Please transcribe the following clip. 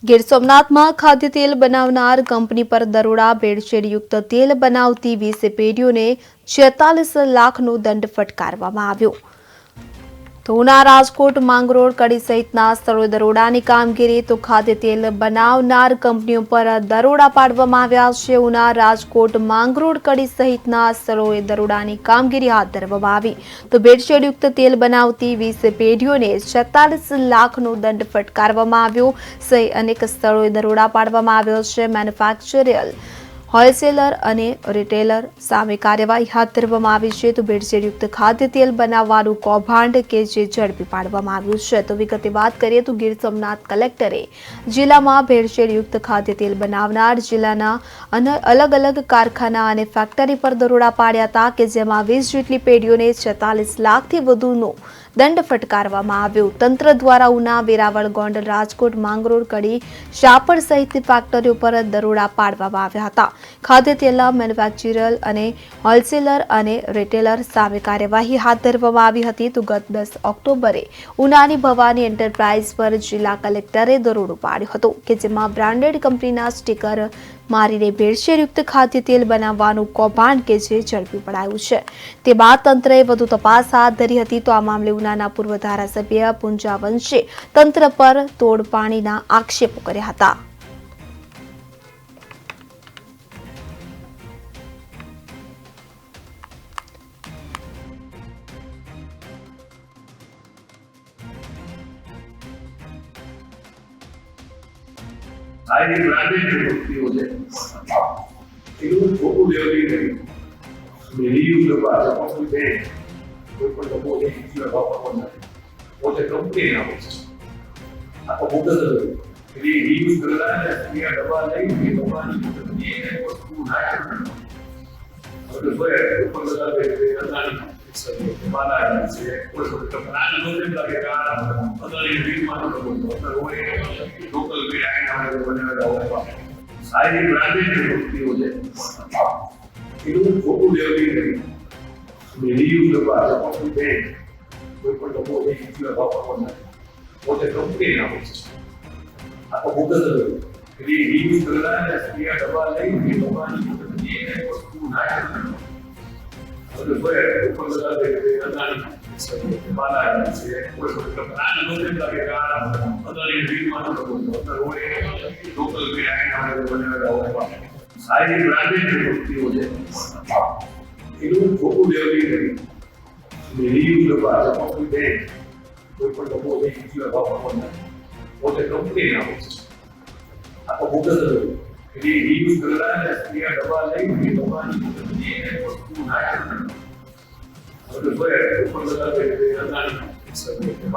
ગીર સોમનાથમાં ખાદ્ય તેલ બનાવનાર કંપની પર દરોડા, ભેળસેળયુક્ત તેલ બનાવતી 20 પેઢીઓને 46 લાખનો દંડ ફટકારવામાં આવ્યો. તો ઉના, રાજકોટ, માંગરોળ, કડી સહિતના સ્થળોએ દરોડાની કામગીરી. તો ખાદ્ય તેલ બનાવનાર કંપનીઓ પર દરોડા પાડવામાં આવ્યા છે. ઉના, રાજકોટ, માંગરોળ, કડી સહિતના સ્થળોએ દરોડાની કામગીરી હાથ ધરવામાં આવી. તો ભેળસેળયુક્ત તેલ બનાવતી 20 પેઢીઓને 46 લાખનો દંડ ફટકારવામાં આવ્યો. સહિત અનેક સ્થળોએ દરોડા પાડવામાં આવ્યો છે. મેન્યુફેક્ચરર, હોલસેલર અને રિટેલર સામે કાર્યવાહી હાથ ધરવામાં આવી છે. તો ભેળસેળયુક્ત ખાદ્ય તેલ બનાવવાનું કૌભાંડ કે જે ઝડપી પાડવામાં આવ્યું છે. તો વિગતે વાત કરીએ તો ગીર સોમનાથ કલેક્ટરે જિલ્લામાં ભેળસેળયુક્ત ખાદ્ય તેલ બનાવનાર જિલ્લાના અલગ અલગ કારખાના અને ફેક્ટરી પર દરોડા પાડ્યા હતા, કે જેમાં 20 જેટલી પેઢીઓને 46 લાખથી વધુનો દંડ ફટકારવામાં આવ્યો. તંત્ર દ્વારા ઉના, વેરાવળ, ગોંડલ, રાજકોટ, માંગરોળ, કડી, શાપર સહિતની ફેક્ટરીઓ પર દરોડા પાડવામાં આવ્યા હતા. ખાદ્ય તેલના મેન્યુફેક્ચરર અને હોલસેલર અને રિટેલર સામે કાર્યવાહી હાથ ધરવામાં આવી હતી. તો ગત 10 ઓક્ટોબરે ઉનાની ભવાની એન્ટરપ્રાઇઝ પર જિલ્લા કલેક્ટરે દરોડો પાડ્યો હતો, કે જેમાં બ્રાન્ડેડ કંપનીના સ્ટીકર મારીને ભેળસેળયુક્ત ખાદ્ય તેલ બનાવવાનું કૌભાંડ કે જે ઝડપી પડાયું છે. તે બાદ તંત્રએ વધુ તપાસ હાથ ધરી હતી. તો આ મામલે ઉનાના પૂર્વ ધારાસભ્ય પુંજા વંશે તંત્ર પર તોડપાણીના આક્ષેપો કર્યા હતા. સારી બ્રાન્ડેડ વસ્તુઓ છે એવું ખોટું લેવલી નહીં રીયુઝ કરવા છે પણ કોઈ પણ લોકો એક ચીજ વાપરવા નથી પોતે કંપની ના હોય આ તો મુદ્દત એટલે રીયુઝ કરતા ને એ દવા લઈ એ દવાની એ વસ્તુ નાખે એટલે કોઈ ઉપર બધા અદાની માલા છે કોઈ કોઈ પ્લાન નો જેમ લાગે કે આ અદાની બીજમાં તો હોય લોકલ બિરાઈ બનાવેલા સારી બ્રાન્ડેડ વસ્તુઓ છે એવું ખોટું લેવલી નહીં રીયુઝ કરવા છે પણ કોઈ પણ લોકો એક ચીજ વાપરવા નથી પોતે કંપની ના હોય આ તો મુદ્દત એટલે રીયુઝ કરતા ને એ દવા લઈ એ દવાની એ વસ્તુ નાખે એટલે કોઈ ઉપર બધા અદાની માલા છે કોઈ કોઈ પ્લાન નો જેમ લાગે કે આ અદાની બીજમાં તો હોય લોકલ બિરાઈ બનાવેલા સારી બ્રાન્ડેડ વસ્તુઓ છે એવું ખોટું લેવલી નહીં રીયુઝ કરવા છે પણ કોઈ પણ લોકો એક ચીજ વાપરવા નથી પોતે કંપની ના હોય આ તો મુદ્દત એટલે રીયુઝ કરતા ને એ દવા લઈ એ દવાની એ વસ્તુ નાખે એટલે કોઈ ઉપર બધા અદાની